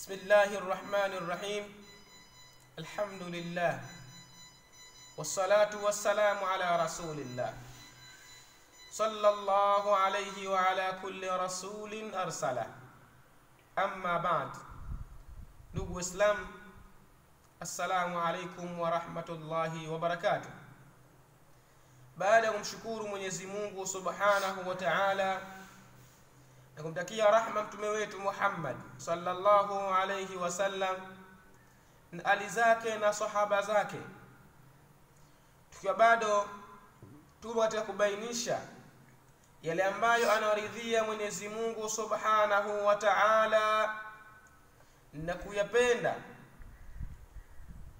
بسم الله الرحمن الرحيم. الحمد لله والصلاة والسلام على رسول الله صلى الله عليه وعلى كل رسول أرسله. أما بعد. ndugu Islam, assalamu alaikum wa rahmatullahi wa barakatuh. Baada ya kumshukuru Mwenyezi Mungu Subhanahu wa Ta'ala na kumtakia rahma mtume wetu Muhammad sallallahu alayhi wasallam na ali zake na sahaba zake, tukiwa bado tupo katika kubainisha yale ambayo anaridhia Mwenyezi Mungu Subhanahu wa Ta'ala na kuyapenda,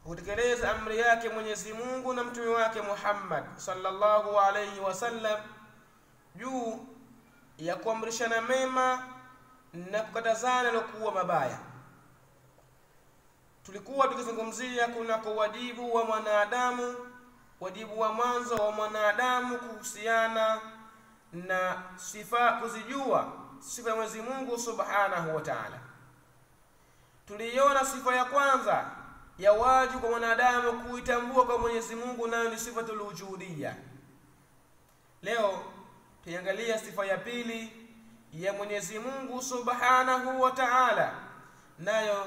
kutekeleza amri yake Mwenyezi Mungu na mtume wake Muhammad sallallahu alayhi wasallam juu ya kuamrishana mema na kukatazana yaliyokuwa mabaya. Tulikuwa tukizungumzia kuna wajibu wa mwanadamu, wajibu wa mwanzo wa mwanadamu kuhusiana na sifa, kuzijua sifa ya Mwenyezi Mungu Subhanahu wa Ta'ala. Tuliona sifa ya kwanza ya wajibu kwa mwanadamu kuitambua kwa Mwenyezi Mungu, nayo ni sifatul wujudiyya. Leo tuangalia sifa ya pili ya Mwenyezi Mungu Subhanahu wa Ta'ala, nayo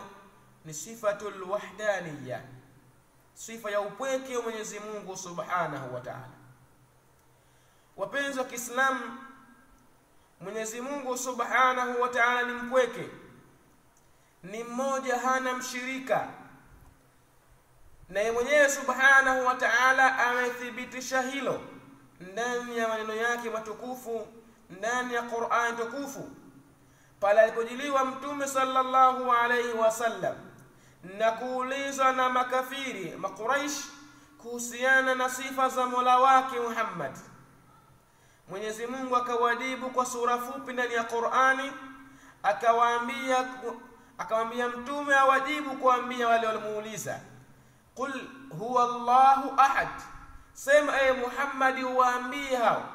ni sifatul wahdaniyya, sifa ya upweke wa Mwenyezi Mungu Subhanahu wa Ta'ala. Wapenzi wa Kiislamu, Mwenyezi Mungu Subhanahu wa Ta'ala ni mpweke, ni mmoja, hana mshirika, na yeye mwenyewe Subhanahu wa Ta'ala amethibitisha hilo ndani ya maneno yake matukufu, ndani ya Qur'an tukufu, pale alipojiliwa mtume sallallahu alayhi wasallam na kuulizwa na makafiri Makuraish kuhusiana na sifa za Mola wake Muhammad. Mwenyezi Mungu akawajibu kwa sura fupi ndani ya Qur'ani, akawaambia mtume awajibu kuambia wale waliomuuliza, qul huwa Allahu ahad, sema Muhammad waambie hao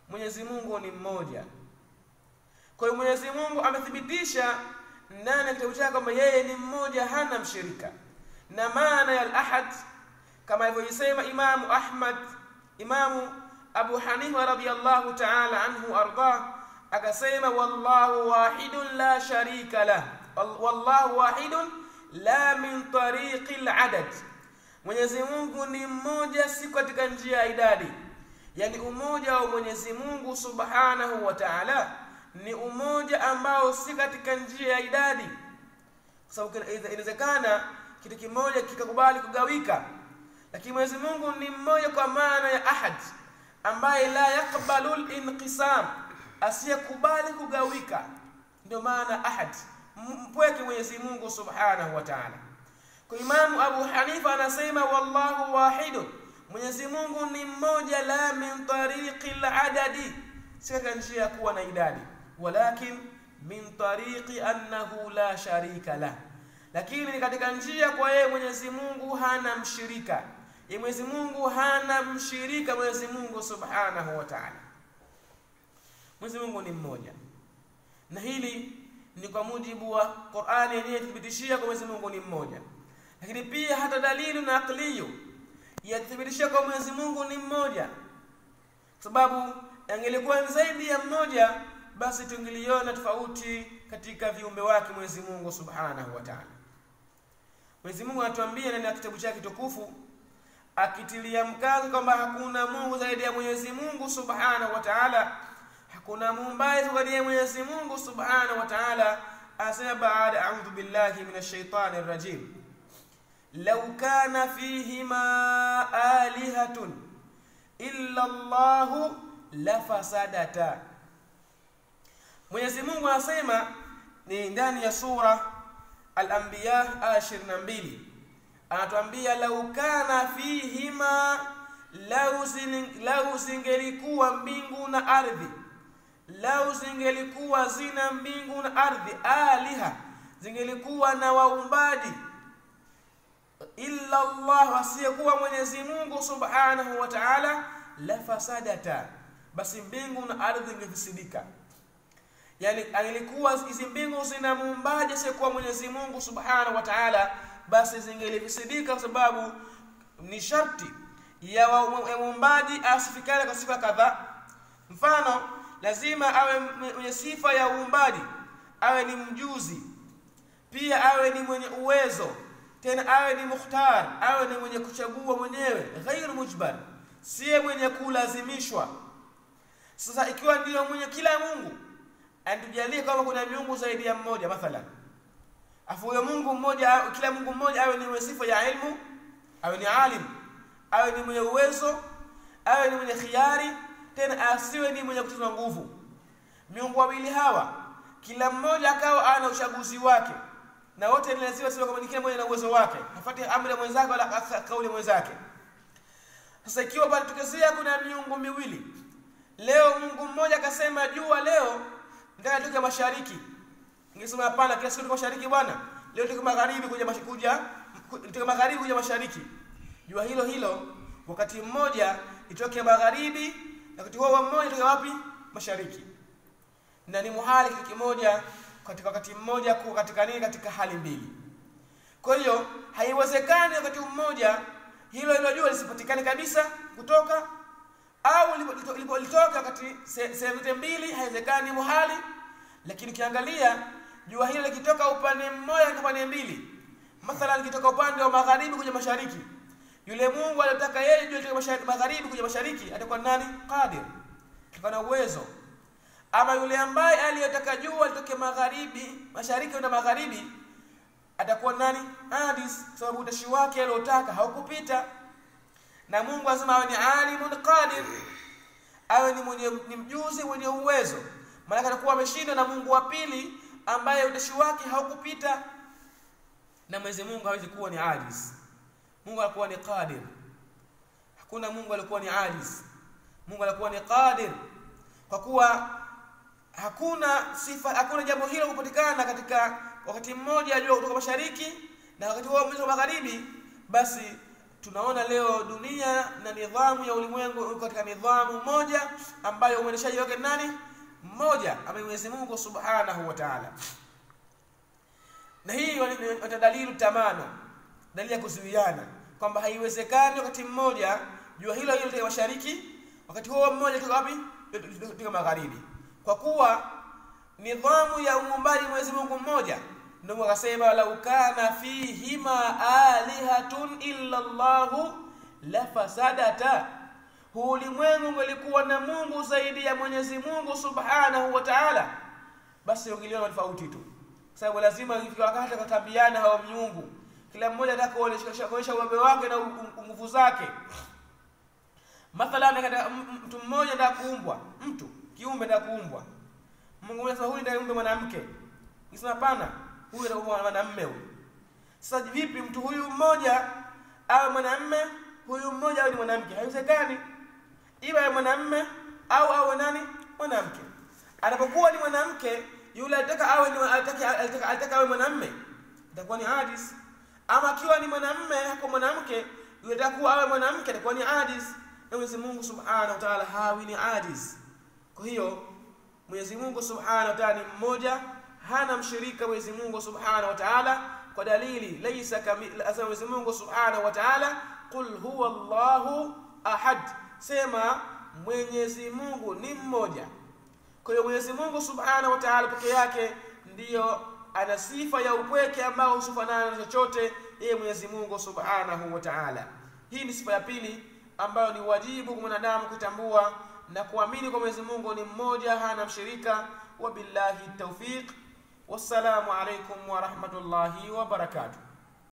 Mwenyezi Mungu ni mmoja. Kwa hiyo Mwenyezi Mungu amethibitisha ndani ya kitabu chake kwamba yeye ni mmoja, hana mshirika. Na maana ya al-ahad kama alivyosema Imamu Ahmad, Imamu Abu Hanifa radhiyallahu ta'ala anhu arda, akasema wallahu wahidun la sharika lah, wallahu wahidun la min tariqil adad. Mwenyezi Mungu ni mmoja, si katika njia ya idadi. Yani umoja wa Mwenyezi Mungu Subhanahu wa Ta'ala ni umoja ambao si katika njia ya idadi, kwa sababu inawezekana kitu kimoja kikakubali kugawika, lakini Mwenyezi Mungu ni mmoja kwa maana ya ahad, ambaye la yakbalu al-inqisam, asiyekubali kugawika. Ndio maana ahad, mpweke Mwenyezi Mungu Subhanahu wa Ta'ala. Kwa Imamu Abu Hanifa anasema wallahu wahidun, Mwenyezi Mungu ni mmoja, la min tariqil adadi, si katika njia ya kuwa na idadi, walakin min tariqi annahu la sharika lah, lakini ni katika njia kwa yeye Mwenyezi Mungu hana mshirika. Yeye Mwenyezi Mungu hana mshirika, Mwenyezi Mungu Subhanahu wa Ta'ala. Mwenyezi Mungu ni mmoja, na hili ni kwa mujibu wa Qur'ani yenyewe thibitishia kwa Mwenyezi Mungu ni mmoja, lakini pia hata dalili na aqliyo yathibitishia kwa Mwenyezi Mungu ni mmoja, kwa sababu angelikuwa zaidi ya mmoja basi tungeliona tofauti katika viumbe wake Mwenyezi Mungu Subhanahu wa Ta'ala. Mwenyezi Mungu anatuambia ndani ya kitabu chake tukufu, akitilia mkazo kwamba hakuna Mungu zaidi ya Mwenyezi Mungu Subhanahu wa Ta'ala, hakuna muumbaji zaidi ya Mwenyezi Mungu Subhanahu wa Ta'ala. Asema baada a'udhu billahi minash shaitani rrajim, law kana fihima alihatun illa Allahu lafasadata. Mwenyezi Mungu anasema ni ndani ya sura Al-Anbiya aya 22, anatuambia law kana fihima, lau zingelikuwa mbingu na ardhi, lau zingelikuwa zina mbingu na ardhi, aliha, zingelikuwa na waumbaji, illa Allah, asiyekuwa Mwenyezi Mungu Subhanahu wa Ta'ala, la fasadata, basi mbingu na ardhi ingefisidika. yani angelikuwa hizi mbingu zina muumbaji asiyekuwa Mwenyezi Mungu Subhanahu wa Ta'ala, basi zingelifisidika, kwa sababu ni sharti ya muumbaji asifikane kwa sifa kadhaa. Mfano, lazima awe mwenye sifa ya uumbaji, awe ni mjuzi, pia awe ni mwenye uwezo, tena awe ni mukhtar, awe ni mwenye kuchagua mwenyewe, ghairu mujbar, si mwenye kulazimishwa. Sasa ikiwa ndio mwenye kila Mungu, antujalie kama kuna miungu zaidi ya mmoja mathalan, afu huyo Mungu mmoja, kila Mungu mmoja awe ni mwenye sifa ya ilmu, awe ni alim, awe ni mwenye uwezo, awe ni mwenye khiari, tena asiwe ni mwenye kutumia nguvu. Miungu wawili hawa kila mmoja akawa ana uchaguzi wake, na wote ni lazima sio kama kila mmoja na uwezo wake, hafuati amri ya mwenzake wala kauli ya mwenzake. Sasa ikiwa bado tukezea kuna miungu miwili, leo Mungu mmoja akasema jua leo nataka tuke mashariki, ningesema hapana, kila siku tuko mashariki bwana, leo tuko magharibi kuja mashariki. Jua hilo hilo wakati mmoja itoke magharibi, na wakati huo mmoja itoke wapi? Mashariki. Na ni muhali kitu kimoja katika wakati mmoja kwa katika nini, katika hali mbili. Kwa hiyo haiwezekani wakati mmoja hilo jua lisipatikane kabisa kutoka, au litoka wakati sehemu mbili, haiwezekani muhali. Lakini ukiangalia jua hilo likitoka upande mmoja na upande mbili, mathalan likitoka upande wa magharibi kuja mashariki, yule Mungu aliyotaka yeye jua litoke magharibi kuja mashariki atakuwa nani? Qadir, atakuwa na uwezo. Ama yule ambaye aliyotaka jua litoke magharibi, mashariki na magharibi, atakuwa nani? Ajiz, sababu utashi wake aliyotaka haukupita. Na Mungu asema awe ni alimun qadir, awe ni mjuzi mwenye uwezo, maana atakuwa ameshinda na Mungu wa pili ambaye utashi wake haukupita. Na Mwenyezi Mungu hawezi kuwa ni ajiz. Mungu alikuwa ni qadir. Hakuna Mungu alikuwa ni ajiz. Mungu alikuwa ni qadir, kwa kuwa hakuna jambo hilo kupatikana katika wakati mmoja jua kutoka mashariki na wakati huo mwezi wa magharibi. Basi tunaona leo dunia na nidhamu ya ulimwengu katika nidhamu moja ambayo uendeshaji wake nani? Mmoja, ambaye Mwenyezi Mungu Subhanahu wa Ta'ala. Na hii ni dalilu tamano, dalili ya kuzuiana kwamba haiwezekani wakati mmoja jua hilo litoka mashariki, wakati huo mmoja litoka wapi? Litoka magharibi. Kwa kuwa nidhamu ya uumbaji Mwenyezi Mungu mmoja, ndio akasema lau kana fihima alihatun illa Allah la fasadata, ulimwengu ungelikuwa na Mungu zaidi ya Mwenyezi Mungu Subhanahu wa Ta'ala, basi ungeliona tofauti tu. Sababu lazima ifike wakati watabiana hao miungu, kila mmoja atakaoonyesha uwezo wake na nguvu zake. Mathalan kada mtu mmoja ndio kuumbwa, mtu kiumbe ndio kuumbwa, Mungu anasema huyu ndiye mwanamke, nisema hapana, huyu ndio mwanamume huyu. Sasa vipi mtu huyu mmoja awe mwanamume, huyu mmoja awe ni mwanamke? Haiwezekani. Iwe mwanamume au awe nani? Mwanamke. Anapokuwa ni mwanamke, yule anataka awe ni anataka awe mwanamume, itakuwa ni ajiz. Ama akiwa ni mwanamume kwa mwanamke, yule atakuwa awe mwanamke, itakuwa ni ajiz. Na Mwenyezi Mungu Subhanahu wa Ta'ala hawi ni ajiz. Kwa hiyo Mwenyezi Mungu Subhanahu wa Ta'ala ni mmoja, hana mshirika Mwenyezi Mungu Subhanahu wa Ta'ala, kwa dalili laysa asema Mwenyezi Mungu Subhanahu wa Ta'ala, qul huwa Allahu ahad, sema Mwenyezi Mungu ni mmoja. Kwa hiyo Mwenyezi Mungu Subhanahu wa Ta'ala pekee yake ndiyo ana sifa ya upweke ambao husifanana na chochote yeye Mwenyezi Mungu Subhanahu wa Ta'ala. Hii ni sifa ya pili ambayo ni wajibu kwa mwanadamu kutambua na kuamini kwa Mwenyezi Mungu ni mmoja, hana mshirika. Wabillahi tawfiq. Wassalamu alaykum wa rahmatullahi wa barakatuh.